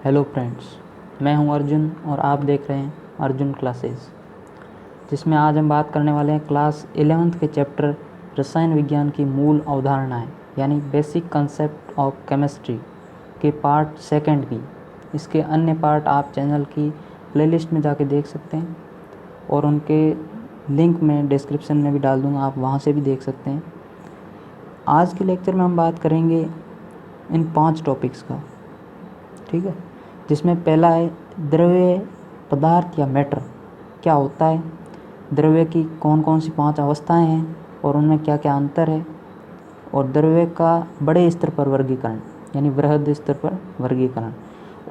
Hello friends, मैं हूं अर्जुन और आप देख रहे हैं अर्जुन क्लासेस, जिसमें आज हम बात करने वाले हैं क्लास 11th के चैप्टर रसायन विज्ञान की मूल अवधारणाएं यानी बेसिक कंसेप्ट ऑफ केमिस्ट्री के पार्ट सेकंड की। इसके अन्य पार्ट आप चैनल की प्लेलिस्ट में जाके देख सकते हैं और उनके लिंक मैं डिस्क्रिप्शन में भी डाल दूँगा, आप वहाँ से भी देख सकते हैं। आज के लेक्चर में हम बात करेंगे इन 5 टॉपिक्स का, ठीक है, जिसमें पहला है द्रव्य पदार्थ या मैटर क्या होता है, द्रव्य की कौन कौन सी 5 अवस्थाएं हैं और उनमें क्या क्या अंतर है, और द्रव्य का बड़े स्तर पर वर्गीकरण यानी वृहद स्तर पर वर्गीकरण,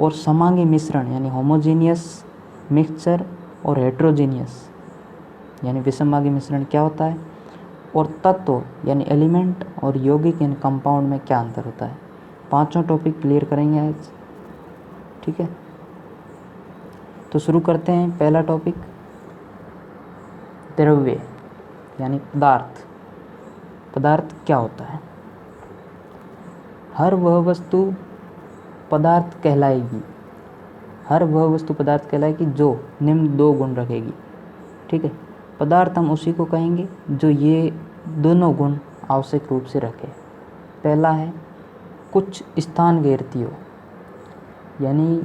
और समांगी मिश्रण यानी होमोजीनियस मिक्सचर और हेट्रोजीनियस यानी विषमांगी मिश्रण क्या होता है, और तत्व यानी एलिमेंट और यौगिक यानी कंपाउंड में क्या अंतर होता है। 5 टॉपिक क्लियर करेंगे आज, ठीक है। तो शुरू करते हैं। पहला टॉपिक द्रव्य यानी पदार्थ। पदार्थ क्या होता है? हर वह वस्तु पदार्थ कहलाएगी, हर वह वस्तु पदार्थ कहलाएगी जो निम्न 2 गुण रखेगी, ठीक है। पदार्थ हम उसी को कहेंगे जो ये दोनों गुण आवश्यक रूप से रखे। पहला है कुछ स्थान घेरती हो, यानी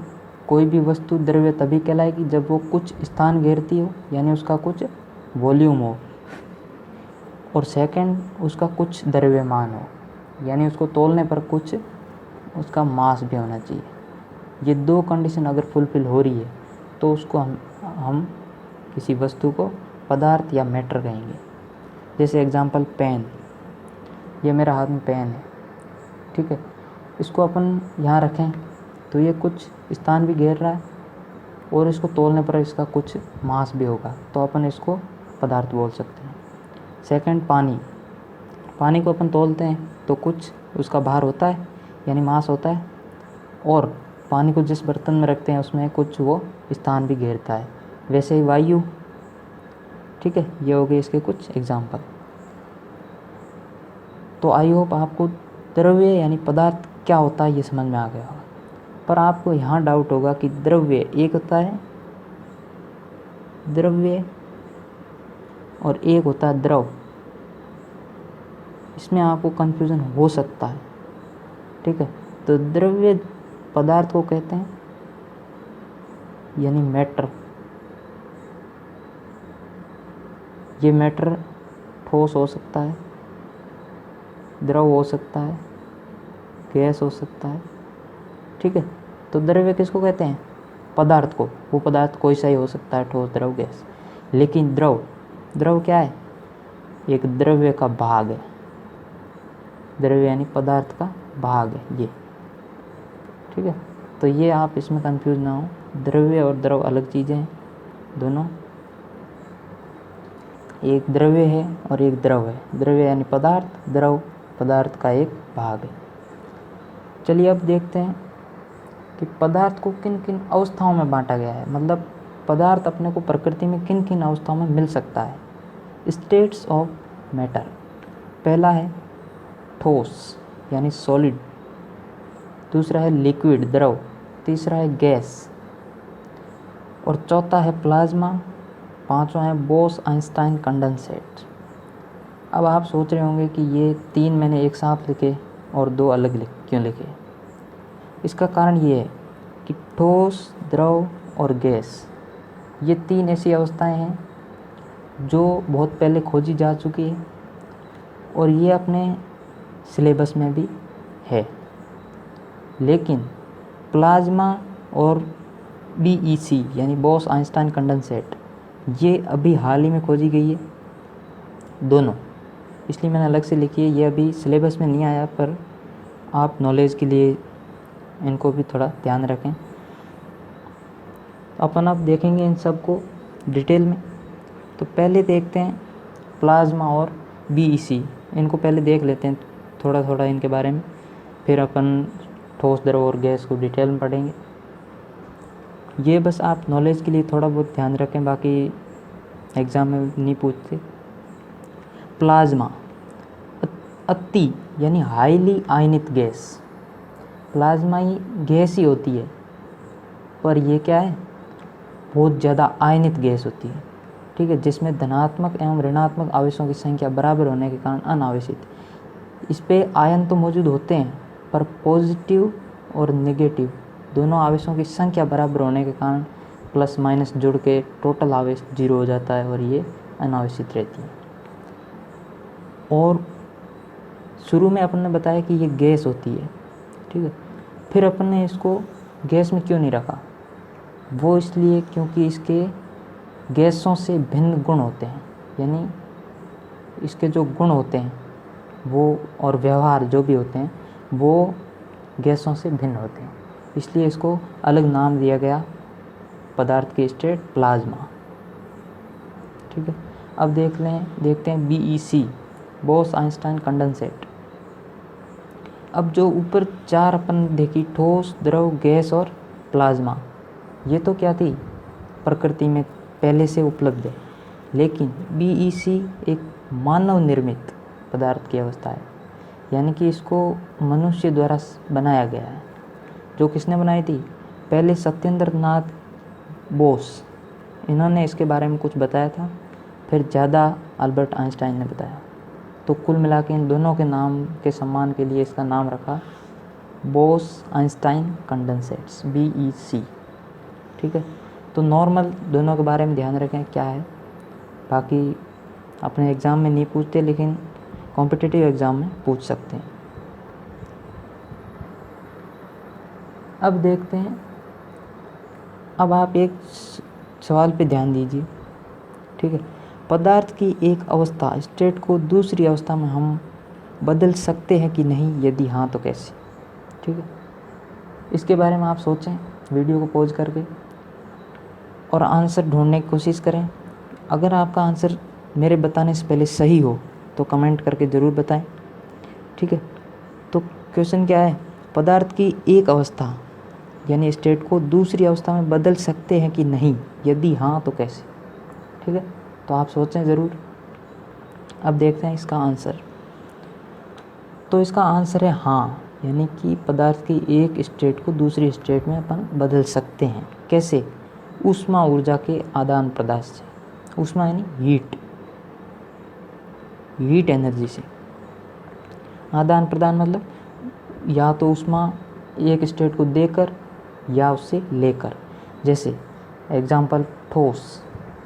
कोई भी वस्तु द्रव्य तभी कहलाएगी जब वो कुछ स्थान घेरती हो, यानी उसका कुछ वॉल्यूम हो, और सेकंड उसका कुछ द्रव्यमान हो, यानी उसको तोलने पर कुछ उसका मास भी होना चाहिए। ये 2 कंडीशन अगर फुलफिल हो रही है तो उसको हम किसी वस्तु को पदार्थ या मैटर कहेंगे। जैसे एग्जांपल पेन, ये मेरा हाथ में पेन है, ठीक है। इसको अपन यहाँ रखें तो ये कुछ स्थान भी घेर रहा है और इसको तोलने पर इसका कुछ मास भी होगा, तो अपन इसको पदार्थ बोल सकते हैं। सेकंड पानी, पानी को अपन तोलते हैं तो कुछ उसका भार होता है यानी मास होता है, और पानी को जिस बर्तन में रखते हैं उसमें कुछ वो स्थान भी घेरता है। वैसे ही वायु, ठीक है। ये हो गए इसके कुछ एग्जाम्पल। तो आई होप आपको द्रव्य यानी पदार्थ क्या होता है ये समझ में आ गया होगा। पर आपको यहाँ डाउट होगा कि द्रव्य एक होता है द्रव्य और एक होता है द्रव। इसमें आपको कन्फ्यूज़न हो सकता है, ठीक है। तो द्रव्य पदार्थ को कहते हैं यानी मैटर। ये मैटर ठोस हो सकता है, द्रव हो सकता है, गैस हो सकता है, ठीक है। तो द्रव्य किसको कहते हैं? पदार्थ को। वो पदार्थ कोई सा ही हो सकता है, ठोस, द्रव, गैस। लेकिन द्रव, द्रव क्या है? एक द्रव्य का भाग है। द्रव्य यानी पदार्थ का भाग है ये, ठीक है। तो ये आप इसमें कंफ्यूज ना हो, द्रव्य और द्रव अलग चीज़ें हैं दोनों। एक द्रव्य है और एक द्रव है। द्रव्य यानी पदार्थ, द्रव पदार्थ का एक भाग है। चलिए अब देखते हैं कि पदार्थ को किन किन अवस्थाओं में बांटा गया है, मतलब पदार्थ अपने को प्रकृति में किन किन अवस्थाओं में मिल सकता है। States of matter. पहला है ठोस यानी सॉलिड, दूसरा है लिक्विड द्रव, तीसरा है गैस, और चौथा है प्लाज्मा, पांचवा है बोस आइंस्टाइन कंडेंसेट। अब आप सोच रहे होंगे कि ये 3 मैंने एक साथ लिखे और 2 अलग क्यों लिखे। इसका कारण ये है कि ठोस, द्रव और गैस, ये 3 ऐसी अवस्थाएं हैं जो बहुत पहले खोजी जा चुकी है और ये अपने सिलेबस में भी है। लेकिन प्लाज्मा और BEC यानी बोस आइंस्टाइन कंडेंसेट, ये अभी हाल ही में खोजी गई है दोनों, इसलिए मैंने अलग से लिखी है। ये अभी सिलेबस में नहीं आया, पर आप नॉलेज के लिए इनको भी थोड़ा ध्यान रखें। अपन अब देखेंगे इन सब को डिटेल में। तो पहले देखते हैं प्लाज्मा और BEC, इनको पहले देख लेते हैं थोड़ा थोड़ा इनके बारे में, फिर अपन ठोस, द्रव और गैस को डिटेल में पढ़ेंगे। ये बस आप नॉलेज के लिए थोड़ा बहुत ध्यान रखें, बाकी एग्ज़ाम में नहीं पूछते। प्लाज्मा अति यानी हाईली आयनित गैस। प्लाज्मा ही गैस ही होती है पर ये क्या है, बहुत ज़्यादा आयनित गैस होती है, ठीक है, जिसमें धनात्मक एवं ऋणात्मक आवेशों की संख्या बराबर होने के कारण अनावेशित। इस पे आयन तो मौजूद होते हैं, पर पॉजिटिव और नेगेटिव दोनों आवेशों की संख्या बराबर होने के कारण प्लस माइनस जुड़ के टोटल आवेश 0 हो जाता है और ये अनावेशित रहती है। और शुरू में अपन ने बताया कि ये गैस होती है, ठीक है। फिर अपन ने इसको गैस में क्यों नहीं रखा, वो इसलिए क्योंकि इसके गैसों से भिन्न गुण होते हैं, यानी इसके जो गुण होते हैं वो और व्यवहार जो भी होते हैं वो गैसों से भिन्न होते हैं, इसलिए इसको अलग नाम दिया गया, पदार्थ की स्टेट प्लाज्मा, ठीक है। अब देखते हैं BEC, बोस आइंस्टाइन कंडेंसेट। अब जो ऊपर 4 अपन देखी, ठोस, द्रव, गैस और प्लाज्मा, ये तो क्या थी, प्रकृति में पहले से उपलब्ध है, लेकिन BEC एक मानव निर्मित पदार्थ की अवस्था है, यानी कि इसको मनुष्य द्वारा बनाया गया है। जो किसने बनाई थी, पहले सत्येंद्र नाथ बोस, इन्होंने इसके बारे में कुछ बताया था, फिर ज़्यादा अल्बर्ट आइंस्टाइन ने बताया। तो कुल मिला के इन दोनों के नाम के सम्मान के लिए इसका नाम रखा बोस आइंस्टाइन कंडेंसेट्स, BEC, ठीक है। तो नॉर्मल दोनों के बारे में ध्यान रखें क्या है, बाकी अपने एग्ज़ाम में नहीं पूछते, लेकिन कॉम्पिटिटिव एग्ज़ाम में पूछ सकते हैं। अब देखते हैं, अब आप एक सवाल पे ध्यान दीजिए, ठीक है। पदार्थ की एक अवस्था स्टेट को दूसरी अवस्था में हम बदल सकते हैं कि नहीं, यदि हाँ तो कैसे, ठीक है। इसके बारे में आप सोचें, वीडियो को पॉज करके, और आंसर ढूंढने की कोशिश करें। अगर आपका आंसर मेरे बताने से पहले सही हो तो कमेंट करके ज़रूर बताएं, ठीक है। तो क्वेश्चन क्या है, पदार्थ की एक अवस्था यानी स्टेट को दूसरी अवस्था में बदल सकते हैं कि नहीं, यदि हाँ तो कैसे, ठीक है। तो आप सोचें ज़रूर। अब देखते हैं इसका आंसर। तो इसका आंसर है हाँ, यानी कि पदार्थ की एक स्टेट को दूसरी स्टेट में अपन बदल सकते हैं। कैसे, ऊष्मा ऊर्जा के आदान प्रदान से। ऊष्मा यानी हीट एनर्जी से। आदान प्रदान मतलब या तो ऊष्मा एक स्टेट को देकर या उससे लेकर। जैसे एग्जाम्पल, ठोस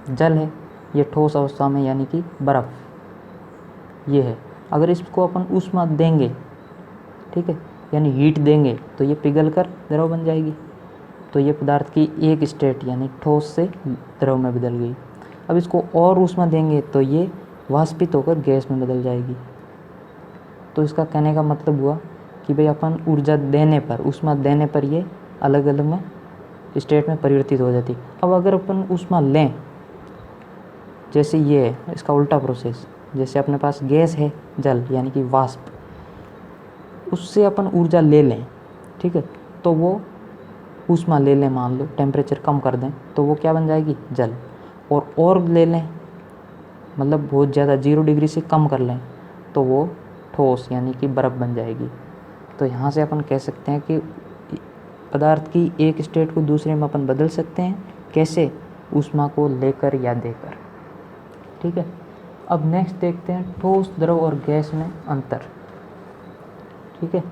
जल है, ये ठोस अवस्था में यानी कि बर्फ़ ये है। अगर इसको अपन ऊष्मा देंगे, ठीक है, यानी हीट देंगे, तो ये पिघल कर द्रव बन जाएगी। तो ये पदार्थ की एक स्टेट यानी ठोस से द्रव में बदल गई। अब इसको और ऊष्मा देंगे तो ये वाष्पित होकर गैस में बदल जाएगी। तो इसका कहने का मतलब हुआ कि भाई अपन ऊर्जा देने पर, ऊष्मा देने पर ये अलग अलग में स्टेट में परिवर्तित हो जाती। अब अगर अपन ऊष्मा लें, जैसे ये है, इसका उल्टा प्रोसेस, जैसे अपने पास गैस है जल यानी कि वाष्प, उससे अपन ऊर्जा ले लें, ठीक है, तो वो ऊष्मा ले लें, मान लो टेम्परेचर कम कर दें, तो वो क्या बन जाएगी, जल। और ले लें, मतलब बहुत ज़्यादा 0 डिग्री से कम कर लें, तो वो ठोस यानी कि बर्फ़ बन जाएगी। तो यहाँ से अपन कह सकते हैं कि पदार्थ की एक स्टेट को दूसरे में अपन बदल सकते हैं। कैसे, ऊष्मा को लेकर या देकर, ठीक है। अब नेक्स्ट देखते हैं ठोस, द्रव और गैस में अंतर, ठीक है।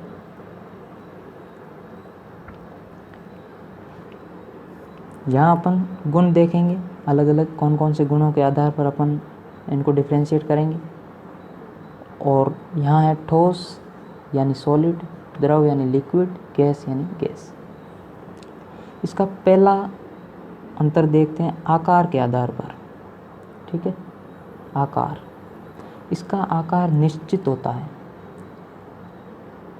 यहाँ अपन गुण देखेंगे, अलग अलग कौन कौन से गुणों के आधार पर अपन इनको डिफ्रेंशिएट करेंगे। और यहाँ है ठोस यानी सॉलिड, द्रव यानी लिक्विड, गैस यानी गैस। इसका पहला अंतर देखते हैं आकार के आधार पर, ठीक है। आकार, इसका आकार निश्चित होता है।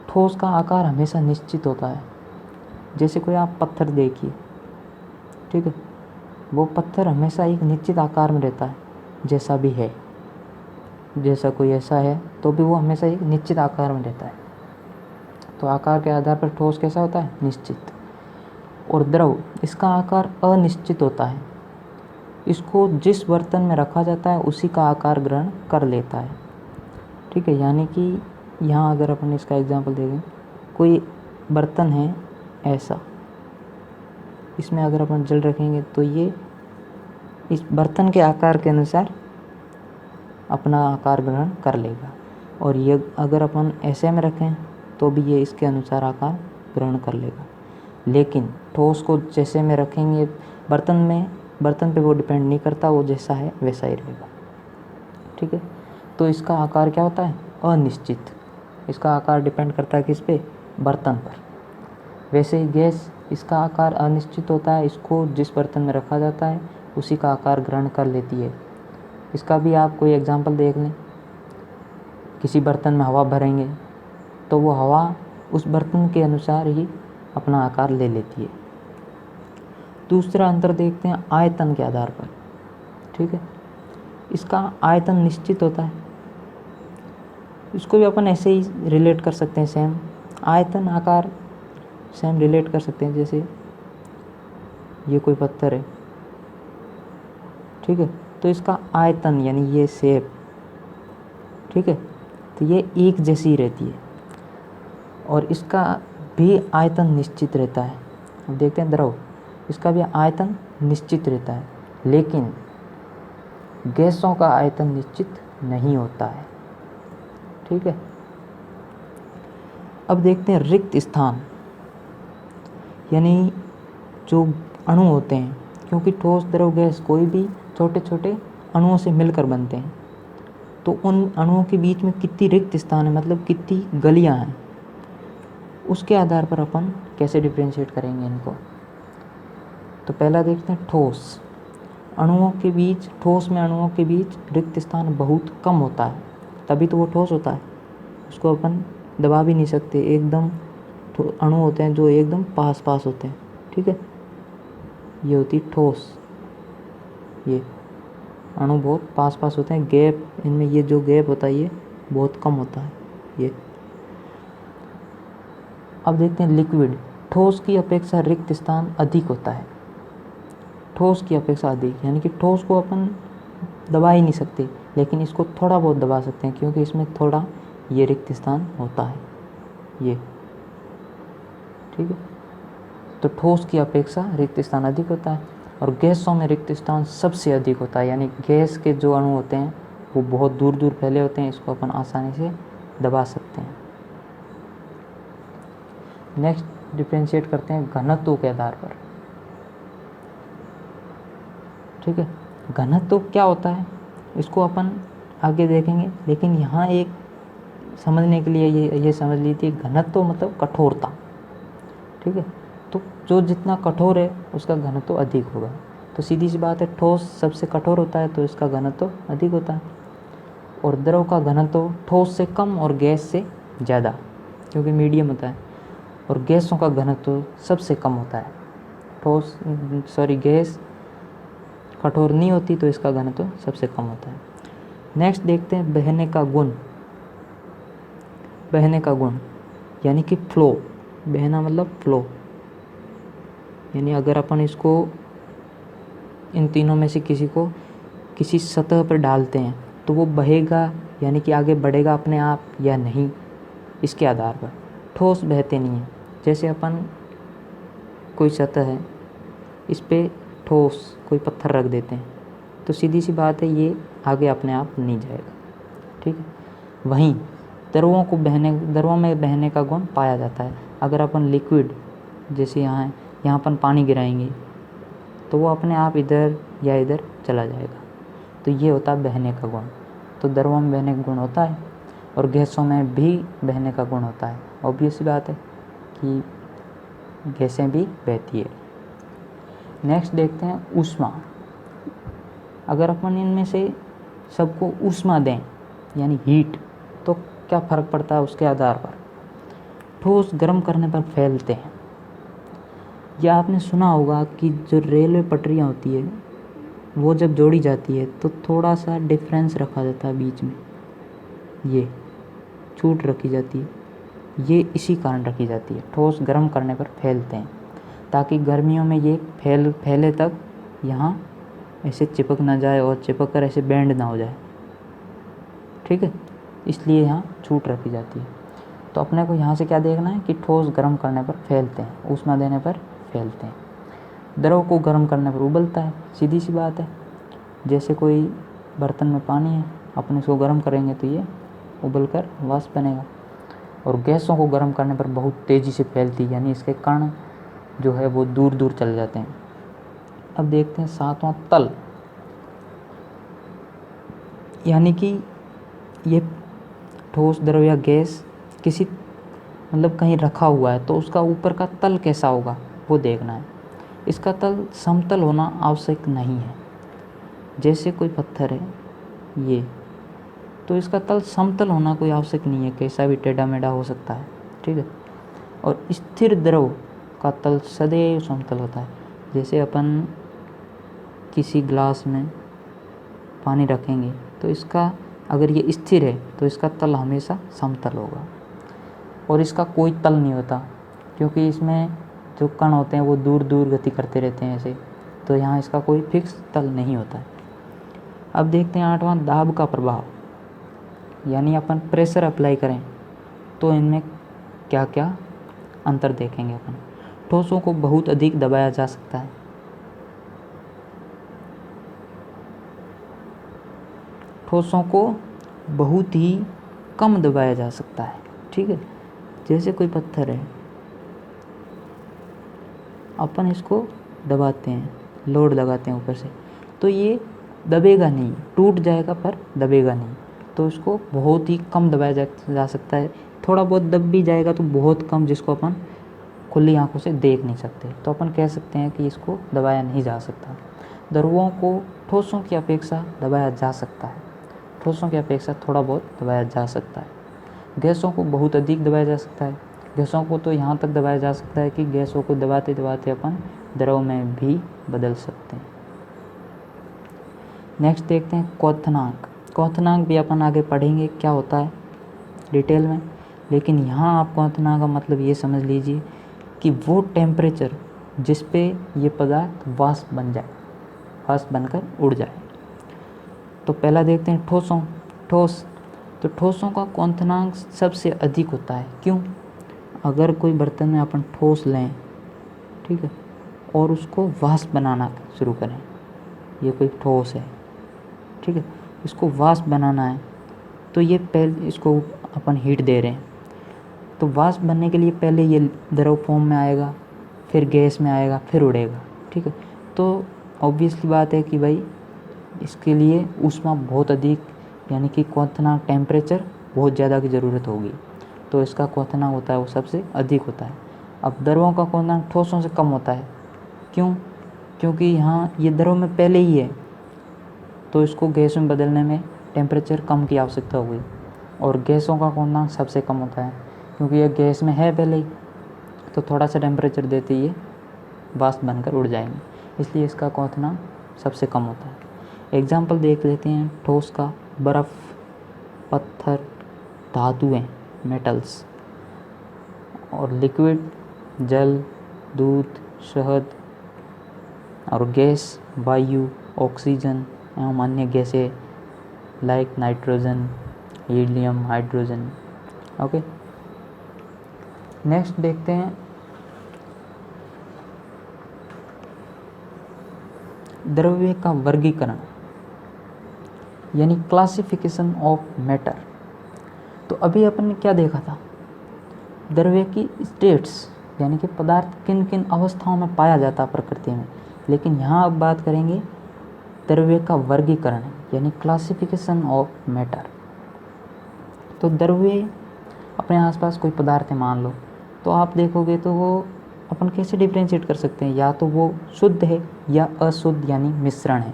ठोस का आकार हमेशा निश्चित होता है। जैसे कोई आप पत्थर देखिए, ठीक है, वो पत्थर हमेशा एक निश्चित आकार में रहता है, जैसा भी है, जैसा कोई ऐसा है तो भी वो हमेशा एक निश्चित आकार में रहता है। तो आकार के आधार पर ठोस कैसा होता है, निश्चित। और द्रव, इसका आकार अनिश्चित होता है। इसको जिस बर्तन में रखा जाता है उसी का आकार ग्रहण कर लेता है, ठीक है। यानी कि यहाँ अगर अपन इसका एग्जांपल देखें, कोई बर्तन है ऐसा, इसमें अगर अपन जल रखेंगे तो ये इस बर्तन के आकार के अनुसार अपना आकार ग्रहण कर लेगा, और ये अगर अपन ऐसे में रखें तो भी ये इसके अनुसार आकार ग्रहण कर लेगा। लेकिन ठोस को जैसे में रखेंगे बर्तन पे वो डिपेंड नहीं करता, वो जैसा है वैसा ही रहेगा। ठीक है, तो इसका आकार क्या होता है? अनिश्चित। इसका आकार डिपेंड करता है किस पे? बर्तन पर। वैसे ही गैस, इसका आकार अनिश्चित होता है, इसको जिस बर्तन में रखा जाता है उसी का आकार ग्रहण कर लेती है। इसका भी आप कोई एग्जाम्पल देख लें। किसी बर्तन में हवा भरेंगे तो वो हवा उस बर्तन के अनुसार ही अपना आकार ले लेती है। दूसरा अंतर देखते हैं आयतन के आधार पर। ठीक है, इसका आयतन निश्चित होता है, इसको भी अपन ऐसे ही रिलेट कर सकते हैं, सेम आयतन आकार सेम रिलेट कर सकते हैं। जैसे ये कोई पत्थर है, ठीक है, तो इसका आयतन यानी ये शेप, ठीक है, तो ये एक जैसी रहती है और इसका भी आयतन निश्चित रहता है। अब देखते हैं द्रव, इसका भी आयतन निश्चित रहता है, लेकिन गैसों का आयतन निश्चित नहीं होता है। ठीक है, अब देखते हैं रिक्त स्थान, यानी जो अणु होते हैं, क्योंकि ठोस द्रव गैस कोई भी छोटे छोटे अणुओं से मिलकर बनते हैं, तो उन अणुओं के बीच में कितनी रिक्त स्थान है, मतलब कितनी गलियां हैं, उसके आधार पर अपन कैसे डिफ्रेंशिएट करेंगे इनको। तो पहला देखते हैं ठोस में अणुओं के बीच रिक्त स्थान बहुत कम होता है, तभी तो वो ठोस होता है। उसको अपन दबा भी नहीं सकते, एकदम अणु होते हैं जो एकदम पास पास होते हैं। ठीक है, ये होती ठोस, ये अणु बहुत पास पास होते हैं, गैप इनमें, ये जो गैप होता है ये बहुत कम होता है ये। अब देखते हैं लिक्विड, ठोस की अपेक्षा रिक्त स्थान अधिक होता है, ठोस की अपेक्षा अधिक, यानी कि ठोस को अपन दबा ही नहीं सकते, लेकिन इसको थोड़ा बहुत दबा सकते हैं क्योंकि इसमें थोड़ा ये रिक्त स्थान होता है ये। ठीक है, तो ठोस की अपेक्षा रिक्त स्थान अधिक होता है, और गैसों में रिक्त स्थान सबसे अधिक होता है, यानी गैस के जो अणु होते हैं वो बहुत दूर दूर फैले होते हैं, इसको अपन आसानी से दबा सकते हैं। नेक्स्ट डिफरेंशिएट करते हैं घनत्व के आधार पर। ठीक है, घनत्व क्या होता है इसको अपन आगे देखेंगे, लेकिन यहाँ एक समझने के लिए ये समझ लीजिए, घनत्व मतलब कठोरता। ठीक है, तो जो जितना कठोर है उसका घनत्व अधिक होगा, तो सीधी सी बात है, ठोस सबसे कठोर होता है तो इसका घनत्व अधिक होता है, और द्रव का घनत्व ठोस से कम और गैस से ज़्यादा, क्योंकि मीडियम होता है, और गैसों का घनत्व सबसे कम होता है। गैस कठोर नहीं होती तो इसका घनत्व सबसे कम होता है। नेक्स्ट देखते हैं बहने का गुण, यानी कि फ्लो। बहना मतलब फ्लो, यानी अगर अपन इसको इन तीनों में से किसी सतह पर डालते हैं तो वो बहेगा, यानी कि आगे बढ़ेगा अपने आप या नहीं, इसके आधार पर। ठोस बहते नहीं हैं, जैसे अपन कोई सतह है, इस पे ठोस कोई पत्थर रख देते हैं तो सीधी सी बात है ये आगे अपने आप नहीं जाएगा। ठीक है, वहीं द्रवों में बहने का गुण पाया जाता है। अगर अपन लिक्विड जैसे यहाँ अपन पानी गिराएंगे तो वो अपने आप इधर या इधर चला जाएगा, तो ये होता है बहने का गुण। तो द्रवों में बहने का गुण होता है और गैसों में भी बहने का गुण होता है। ऑब्वियस सी बात है कि गैसें भी बहती है। नेक्स्ट देखते हैं ऊष्मा। अगर अपन इनमें से सबको ऊष्मा दें यानी हीट, तो क्या फ़र्क पड़ता है उसके आधार पर। ठोस गर्म करने पर फैलते हैं। या आपने सुना होगा कि जो रेलवे पटरियाँ होती है वो जब जोड़ी जाती है तो थोड़ा सा डिफरेंस रखा जाता है बीच में, ये छूट रखी जाती है, ये इसी कारण रखी जाती है, ठोस गर्म करने पर फैलते हैं, ताकि गर्मियों में ये फैले तक यहाँ ऐसे चिपक ना जाए और चिपक कर ऐसे बैंड ना हो जाए। ठीक है, इसलिए यहाँ छूट रखी जाती है। तो अपने को यहाँ से क्या देखना है कि ठोस गर्म करने पर फैलते हैं, ऊष्मा देने पर फैलते हैं। द्रव को गर्म करने पर उबलता है, सीधी सी बात है। जैसे कोई बर्तन में पानी है, अपन इसको गर्म करेंगे तो ये उबल कर वाष्प बनेगा। और गैसों को गर्म करने पर बहुत तेज़ी से फैलती है, यानी इसके कण जो है वो दूर दूर चले जाते हैं। अब देखते हैं सातवां, तल। यानी कि ये ठोस, द्रव या गैस किसी मतलब कहीं रखा हुआ है तो उसका ऊपर का तल कैसा होगा वो देखना है। इसका तल समतल होना आवश्यक नहीं है। जैसे कोई पत्थर है ये, तो इसका तल समतल होना कोई आवश्यक नहीं है, कैसा भी टेढ़ा मेढ़ा हो सकता है, ठीक है। और स्थिर द्रव का तल सदैव समतल होता है। जैसे अपन किसी ग्लास में पानी रखेंगे तो इसका अगर ये स्थिर है तो इसका तल हमेशा समतल होगा। और इसका कोई तल नहीं होता, क्योंकि इसमें जो कण होते हैं वो दूर दूर गति करते रहते हैं ऐसे, तो यहाँ इसका कोई फिक्स तल नहीं होता है। अब देखते हैं आठवां, दाब का प्रभाव। यानी अपन प्रेशर अप्लाई करें तो इनमें क्या क्या अंतर देखेंगे अपन। ठोसों को बहुत अधिक दबाया जा सकता है, ठोसों को बहुत ही कम दबाया जा सकता है, ठीक है। जैसे कोई पत्थर है, अपन इसको दबाते हैं, लोड लगाते हैं ऊपर से, तो ये दबेगा नहीं, टूट जाएगा पर दबेगा नहीं। तो इसको बहुत ही कम दबाया जा सकता है। थोड़ा बहुत दब भी जाएगा तो बहुत कम, जिसको अपन खुली आंखों से देख नहीं सकते। तो अपन कह सकते हैं कि इसको दबाया नहीं जा सकता। द्रवों को ठोसों की अपेक्षा दबाया जा सकता है, ठोसों की अपेक्षा थोड़ा बहुत दबाया जा सकता है। गैसों को बहुत अधिक दबाया जा सकता है। गैसों को तो यहाँ तक दबाया जा सकता है कि गैसों को दबाते दबाते अपन द्रव में भी बदल सकते हैं। नेक्स्ट देखते हैं क्वथनांक। क्वथनांक भी अपन आगे पढ़ेंगे क्या होता है डिटेल में, लेकिन यहाँ आप क्वथनांक का मतलब ये समझ लीजिए कि वो टेम्परेचर जिस पे ये पदार्थ वाष्प बन जाए, वाष्प बनकर उड़ जाए। तो पहला देखते हैं ठोसों। ठोस, तो ठोसों का क्वथनांक सबसे अधिक होता है। क्यों? अगर कोई बर्तन में अपन ठोस लें, ठीक है, और उसको वाष्प बनाना शुरू करें, ये कोई ठोस है, ठीक है, इसको वाष्प बनाना है, तो ये पहले इसको अपन हीट दे रहे हैं, तो वाष्प बनने के लिए पहले ये द्रव फॉर्म में आएगा, फिर गैस में आएगा, फिर उड़ेगा, ठीक है। तो ऑब्वियसली बात है कि भाई इसके लिए ऊष्मा बहुत अधिक, यानी कि क्वथनांक टेम्परेचर बहुत ज़्यादा की ज़रूरत होगी, तो इसका क्वथनांक होता है वो सबसे अधिक होता है। अब द्रवों का क्वथनांक ठोसों से कम होता है। क्यों? क्योंकि यहाँ ये द्रव में पहले ही है, तो इसको गैस में बदलने में टेम्परेचर कम की आवश्यकता होगी। और गैसों का क्वथनांक सबसे कम होता है, क्योंकि यह गैस में है पहले ही, तो थोड़ा सा टेम्परेचर देते ही ये वाष्प बनकर उड़ जाएंगे, इसलिए इसका क्वथनांक सबसे कम होता है। एग्जाम्पल देख लेते हैं ठोस का। बर्फ़, पत्थर, धातुएं, मेटल्स। और लिक्विड, जल, दूध, शहद। और गैस, वायु, ऑक्सीजन एवं अन्य गैसें like nitrogen, helium, hydrogen. Okay, next देखते हैं द्रव्य का वर्गीकरण, यानी क्लासिफिकेशन ऑफ मैटर। तो अभी अपन ने क्या देखा था, द्रव्य की स्टेट्स, यानी कि पदार्थ किन किन अवस्थाओं में पाया जाता है प्रकृति में। लेकिन यहाँ अब बात करेंगे द्रव्य का वर्गीकरण, यानी क्लासिफिकेशन ऑफ मैटर। तो द्रव्य अपने आसपास कोई पदार्थ है मान लो, तो आप देखोगे तो वो अपन कैसे डिफ्रेंशिएट कर सकते हैं, या तो वो शुद्ध है या अशुद्ध यानी मिश्रण है,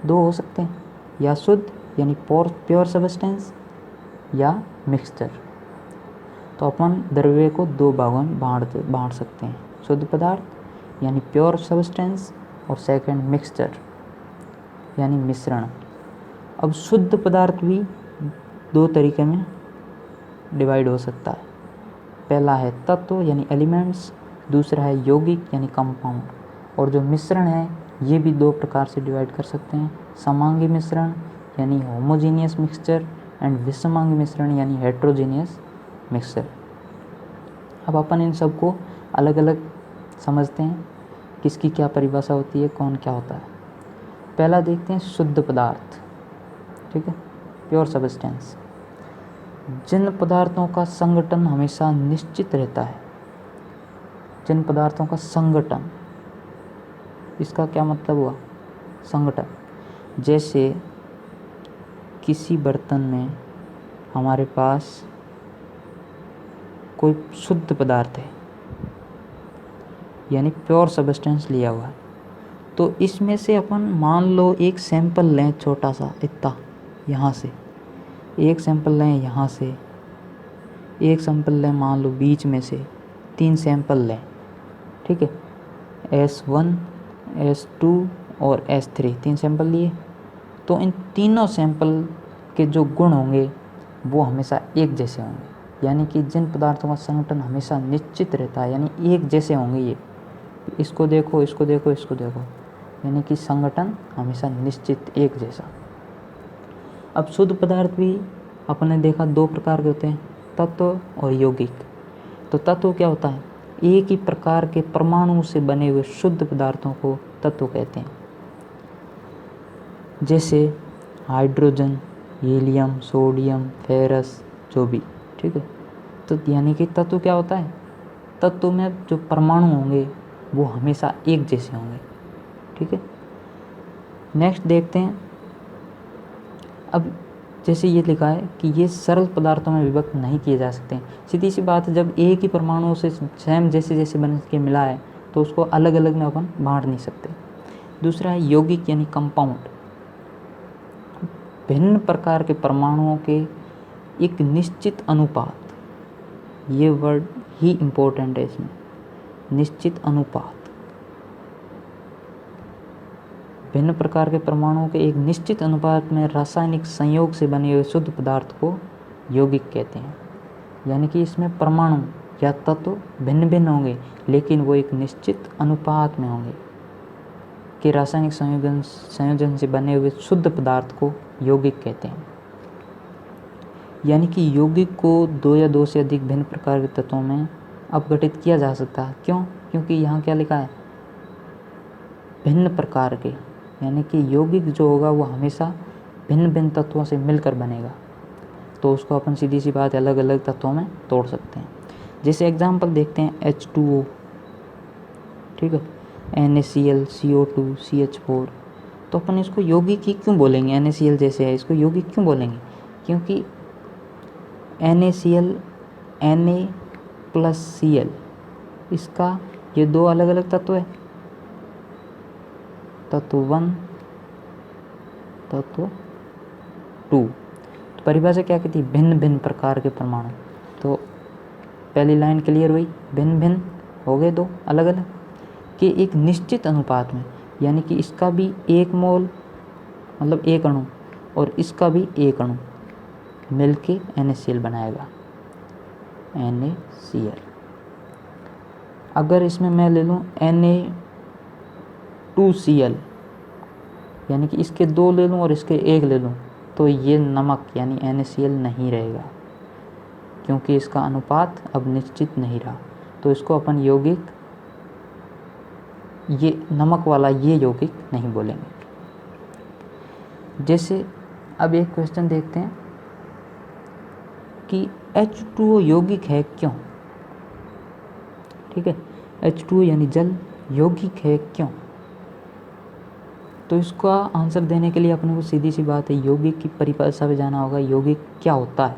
दो हो सकते हैं, या शुद्ध यानी प्योर सब्सटेंस या मिक्सचर। तो अपन द्रव्य को दो भागों में बांट सकते हैं, शुद्ध पदार्थ यानी प्योर सब्सटेंस, और सेकंड मिक्सचर यानी मिश्रण। अब शुद्ध पदार्थ भी दो तरीके में डिवाइड हो सकता है। पहला है तत्व यानी एलिमेंट्स, दूसरा है यौगिक यानी कंपाउंड। और जो मिश्रण है ये भी दो प्रकार से डिवाइड कर सकते हैं, समांगी मिश्रण यानी होमोजीनियस मिक्सचर एंड विषमांगी मिश्रण यानी हेट्रोजीनियस मिक्सचर। अब अपन इन सब को अलग अलग समझते हैं किसकी क्या परिभाषा होती है, कौन क्या होता है। पहला देखते हैं शुद्ध पदार्थ, ठीक है, प्योर सब्सटेंस। जिन पदार्थों का संगठन हमेशा निश्चित रहता है, जिन पदार्थों का संगठन, इसका क्या मतलब हुआ, संगठन। जैसे किसी बर्तन में हमारे पास कोई शुद्ध पदार्थ है, यानी प्योर सब्सटेंस लिया हुआ है, तो इसमें से अपन मान लो एक सैंपल लें, छोटा सा इतना, यहाँ से एक सैंपल लें, यहाँ से एक सैंपल लें, मान लो बीच में से 3 सैंपल लें, ठीक है, S1, S2 और S3, 3 सैंपल लिए। तो इन तीनों सैंपल के जो गुण होंगे वो हमेशा एक जैसे होंगे, यानी कि जिन पदार्थों का संगठन हमेशा निश्चित रहता है, यानी एक जैसे होंगे ये, इसको देखो, इसको देखो, इसको देखो, यानी कि संगठन हमेशा निश्चित एक जैसा। अब शुद्ध पदार्थ भी अपने देखा 2 प्रकार के होते हैं, तत्व और यौगिक। तो तत्व क्या होता है, एक ही प्रकार के परमाणु से बने हुए शुद्ध पदार्थों को तत्व कहते हैं। जैसे हाइड्रोजन, हीलियम, सोडियम, फेरस, जो भी, ठीक है। तो यानी कि तत्व क्या होता है, तत्व में जो परमाणु होंगे वो हमेशा एक जैसे होंगे, ठीक है। नेक्स्ट देखते हैं, अब जैसे ये लिखा है कि ये सरल पदार्थों में विभक्त नहीं किए जा सकते। सीधी सी बात है, जब एक ही परमाणु से सेम जैसे जैसे बन के मिला है तो उसको अलग अलग में अपन बांट नहीं सकते। दूसरा है यौगिक यानी कंपाउंड, भिन्न प्रकार के परमाणुओं के एक निश्चित अनुपात, ये वर्ड ही इम्पोर्टेंट है इसमें, निश्चित अनुपात, भिन्न प्रकार के परमाणुओं के एक निश्चित अनुपात में रासायनिक संयोग से बने हुए शुद्ध पदार्थ को यौगिक कहते हैं। यानी कि इसमें परमाणु या तत्व भिन्न भिन्न होंगे, लेकिन वो एक निश्चित अनुपात में होंगे कि रासायनिक संयोजन से बने हुए शुद्ध पदार्थ को यौगिक कहते हैं। यानी कि यौगिक को 2 या 2 से अधिक भिन्न प्रकार के तत्वों में अपघटित किया जा सकता है। क्यों? क्योंकि यहाँ क्या लिखा है, भिन्न प्रकार के, यानी कि यौगिक जो होगा वो हमेशा भिन्न भिन्न तत्वों से मिलकर बनेगा, तो उसको अपन सीधी सी बात अलग अलग तत्वों में तोड़ सकते हैं। जैसे एग्जांपल देखते हैं H2O, ठीक है, NaCl, CO2, CH4। तो अपन इसको यौगिक ही क्यों बोलेंगे, NaCl जैसे है इसको यौगिक क्यों बोलेंगे, क्योंकि NaCl, Na प्लस Cl, इसका ये 2 अलग अलग तत्व है, तत्व 1, तत्व 2। तो परिभाषा क्या कहती है, भिन्न भिन्न प्रकार के परमाणु। तो पहली लाइन क्लियर हुई, भिन्न भिन्न हो गए 2 अलग अलग कि एक निश्चित अनुपात में, यानी कि इसका भी 1 मोल मतलब 1 अणु और इसका भी 1 अणु मिलके NaCl बनाएगा, NaCl। अगर इसमें मैं ले लूँ Na2Cl, यानी कि इसके 2 ले लूँ और इसके 1 ले लूँ, तो ये नमक यानी NaCl नहीं रहेगा, क्योंकि इसका अनुपात अब निश्चित नहीं रहा। तो इसको अपन यौगिक, ये नमक वाला ये यौगिक नहीं बोलेंगे। जैसे अब एक क्वेश्चन देखते हैं कि H2O यौगिक है क्यों, ठीक है, H2O यानी जल यौगिक है क्यों। तो इसका आंसर देने के लिए अपने को सीधी सी बात है, यौगिक की परिभाषा पे जाना होगा, यौगिक क्या होता है।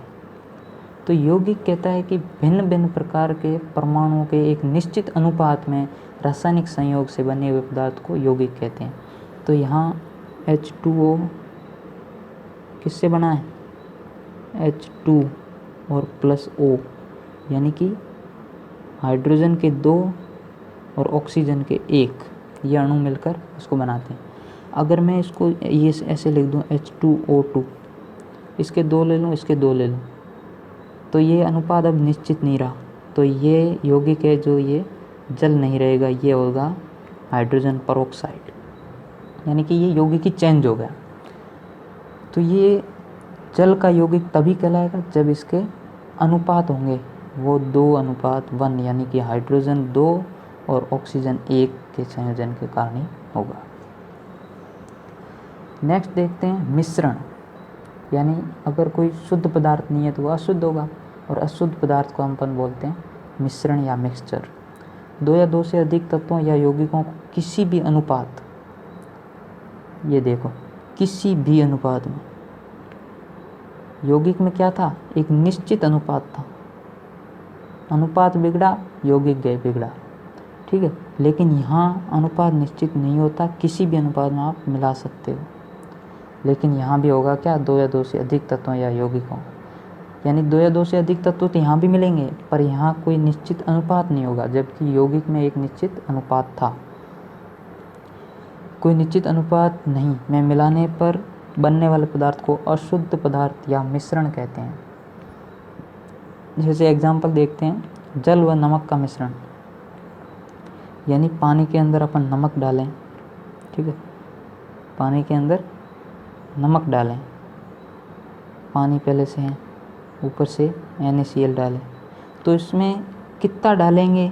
तो यौगिक कहता है कि भिन्न भिन्न प्रकार के परमाणुओं के एक निश्चित अनुपात में रासायनिक संयोग से बने हुए पदार्थ को यौगिक कहते हैं। तो यहाँ H2O किससे बना है, H2 और प्लस O, यानी कि हाइड्रोजन के 2 और ऑक्सीजन के 1, ये अणु मिलकर इसको बनाते हैं। अगर मैं इसको ये ऐसे लिख दूँ H2O2, इसके 2 ले लूँ, इसके 2 ले लूँ, तो ये अनुपात अब निश्चित नहीं रहा, तो ये यौगिक है जो ये जल नहीं रहेगा, ये होगा हाइड्रोजन परऑक्साइड, यानी कि ये यौगिक ही चेंज हो गया। तो ये जल का यौगिक तभी कहलाएगा जब इसके अनुपात होंगे वो 2:1, यानी कि हाइड्रोजन 2 और ऑक्सीजन 1 के संयोजन के कारण ही होगा। नेक्स्ट देखते हैं मिश्रण, यानी अगर कोई शुद्ध पदार्थ नहीं है तो वह अशुद्ध होगा, और अशुद्ध पदार्थ को हम अपन बोलते हैं मिश्रण या मिक्सचर। दो या दो से अधिक तत्वों या यौगिकों को किसी भी अनुपात, ये देखो किसी भी अनुपात में, यौगिक में क्या था, एक निश्चित अनुपात था, अनुपात बिगड़ा यौगिक गए बिगड़ा, ठीक है। लेकिन यहाँ अनुपात निश्चित नहीं होता, किसी भी अनुपात में आप मिला सकते हो। लेकिन यहाँ भी होगा क्या, दो या दो से अधिक तत्वों या यौगिकों, यानी दो या दो से अधिक तत्व तो यहाँ भी मिलेंगे, पर यहाँ कोई निश्चित अनुपात नहीं होगा, जबकि यौगिक में एक निश्चित अनुपात था। कोई निश्चित अनुपात नहीं में मिलाने पर बनने वाले पदार्थ को अशुद्ध पदार्थ या मिश्रण कहते हैं। जैसे एग्जाम्पल देखते हैं, जल व नमक का मिश्रण, यानी पानी के अंदर अपन नमक डालें, ठीक है, पानी के अंदर नमक डालें, पानी पहले से है, ऊपर से NaCl डालें, तो इसमें कितना डालेंगे,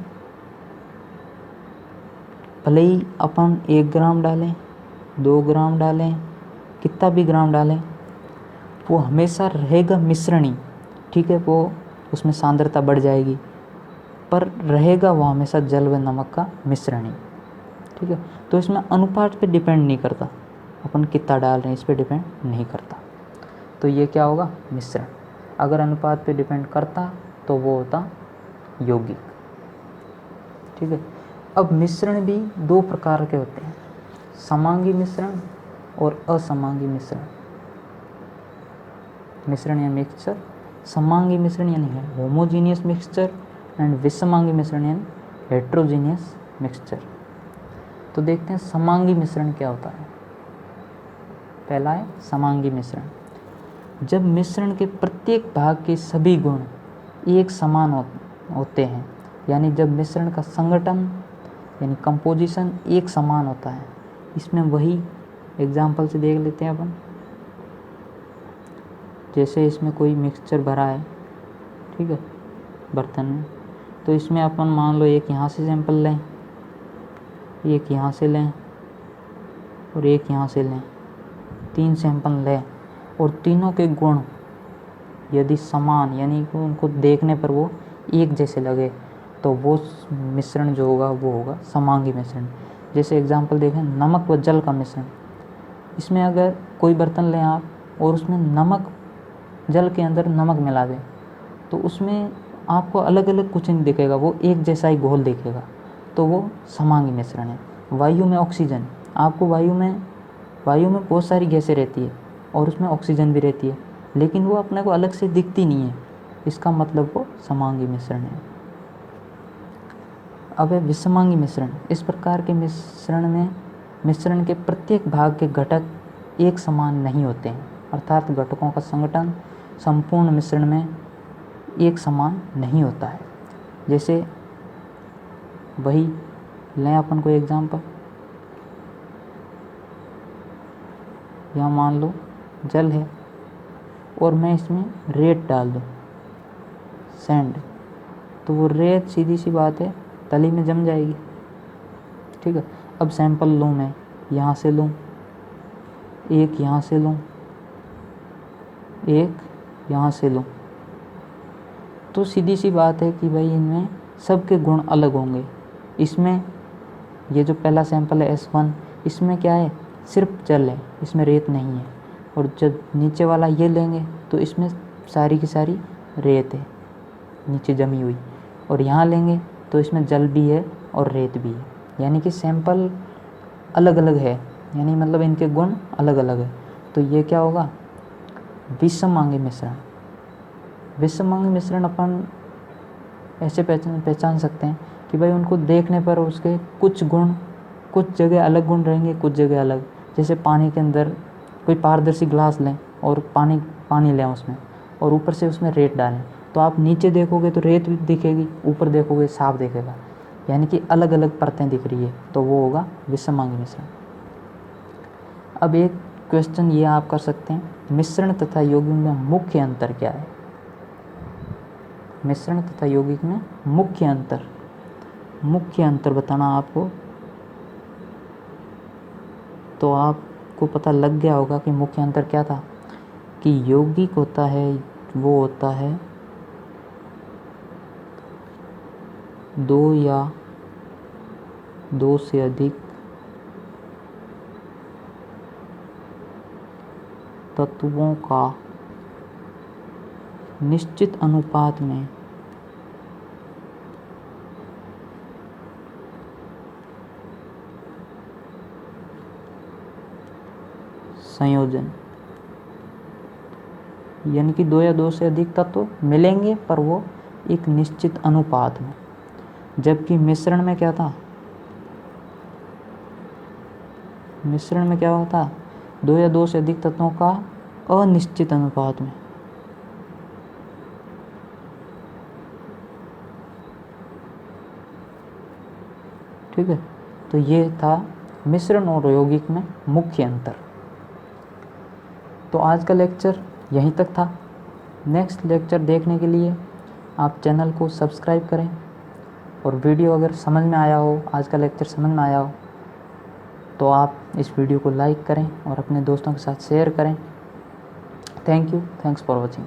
भले ही अपन 1 ग्राम डालें, 2 ग्राम डालें, कितना भी ग्राम डालें, वो हमेशा रहेगा मिश्रणी, ठीक है, वो उसमें सांद्रता बढ़ जाएगी, पर रहेगा वो हमेशा जल व नमक का मिश्रणी, ठीक है। तो इसमें अनुपात पे डिपेंड नहीं करता, अपन कितना डाल रहे हैं इस पे डिपेंड नहीं करता। तो ये क्या होगा, मिश्रण। अगर अनुपात पे डिपेंड करता तो वो होता यौगिक, ठीक है। अब मिश्रण भी 2 प्रकार के होते हैं, समांगी मिश्रण और असमांगी मिश्रण। मिश्रण या मिक्सचर, समांगी मिश्रण यानी होमोजीनियस मिक्सचर, एंड विषमांगी मिश्रण यानी हेट्रोजीनियस मिक्सचर। तो देखते हैं समांगी मिश्रण क्या होता है। पहला है समांगी मिश्रण, जब मिश्रण के प्रत्येक भाग के सभी गुण एक समान होते हैं, यानी जब मिश्रण का संगठन यानी कंपोजिशन एक समान होता है। इसमें वही एग्जाम्पल से देख लेते हैं अपन, जैसे इसमें कोई मिक्सचर भरा है, ठीक है, बर्तन में, तो इसमें अपन मान लो एक यहाँ से सैंपल लें, एक यहाँ से लें और एक यहाँ से लें, 3 सैंपल लें, और तीनों के गुण यदि समान, यानी कि उनको देखने पर वो एक जैसे लगे, तो वो मिश्रण जो होगा वो होगा समांगी मिश्रण। जैसे एग्जाम्पल देखें, नमक व जल का मिश्रण, इसमें अगर कोई बर्तन लें आप और उसमें नमक, जल के अंदर नमक मिला दें, तो उसमें आपको अलग अलग कुछ नहीं दिखेगा, वो एक जैसा ही घोल दिखेगा, तो वो समांगी मिश्रण है। वायु में ऑक्सीजन, आपको वायु में बहुत सारी गैसें रहती है और उसमें ऑक्सीजन भी रहती है, लेकिन वो अपने को अलग से दिखती नहीं है, इसका मतलब वो समांगी मिश्रण है। अब है विषमांगी मिश्रण। इस प्रकार के मिश्रण में मिश्रण के प्रत्येक भाग के घटक एक समान नहीं होते हैं, अर्थात घटकों का संगठन संपूर्ण मिश्रण में एक समान नहीं होता है। जैसे वही लें अपन कोई एग्जाम्पल, यहाँ मान लो जल है और मैं इसमें रेत डाल दूँ, सैंड, तो वो रेत सीधी सी बात है तली में जम जाएगी, ठीक है। अब सैंपल लूँ मैं, यहाँ से लूँ, एक यहाँ से लूँ, एक यहाँ से लूँ, तो सीधी सी बात है कि भाई इनमें सबके गुण अलग होंगे। इसमें ये जो पहला सैंपल है S1, इसमें क्या है, सिर्फ जल है, इसमें रेत नहीं है। और जब नीचे वाला ये लेंगे तो इसमें सारी की सारी रेत है नीचे जमी हुई, और यहाँ लेंगे तो इसमें जल भी है और रेत भी है, यानी कि सैंपल अलग अलग है, यानी मतलब इनके गुण अलग अलग है। तो ये क्या होगा, विषमांगी मिश्रण। विषमांगी मिश्रण अपन ऐसे पहचान सकते हैं कि भाई उनको देखने पर उसके कुछ गुण, कुछ जगह अलग गुण रहेंगे, कुछ जगह अलग। जैसे पानी के अंदर कोई पारदर्शी ग्लास लें और पानी लें उसमें, और ऊपर से उसमें रेत डालें, तो आप नीचे देखोगे तो रेत भी दिखेगी, ऊपर देखोगे साफ दिखेगा, यानी कि अलग अलग परतें दिख रही है, तो वो होगा विषमांगी मिश्रण। अब एक क्वेश्चन ये आप कर सकते हैं, मिश्रण तथा यौगिक में मुख्य अंतर क्या है। मिश्रण तथा यौगिक में मुख्य अंतर, मुख्य अंतर बताना आपको, तो आपको पता लग गया होगा कि मुख्य अंतर क्या था। कि यौगिक होता है वो होता है दो या दो से अधिक तत्वों का निश्चित अनुपात में संयोजन। यानी कि दो या दो से अधिक तत्व मिलेंगे पर वो एक निश्चित अनुपात में। जबकि मिश्रण में क्या था, मिश्रण में क्या होता, दो या दो से अधिक तत्वों का अनिश्चित अनुपात में। ठीक है, तो ये था मिश्रण और यौगिक में मुख्य अंतर। तो आज का लेक्चर यहीं तक था। नेक्स्ट लेक्चर देखने के लिए आप चैनल को सब्सक्राइब करें, और वीडियो अगर समझ में आया हो, आज का लेक्चर समझ में आया हो, तो आप इस वीडियो को लाइक करें और अपने दोस्तों के साथ शेयर करें। Thank you, thanks for watching.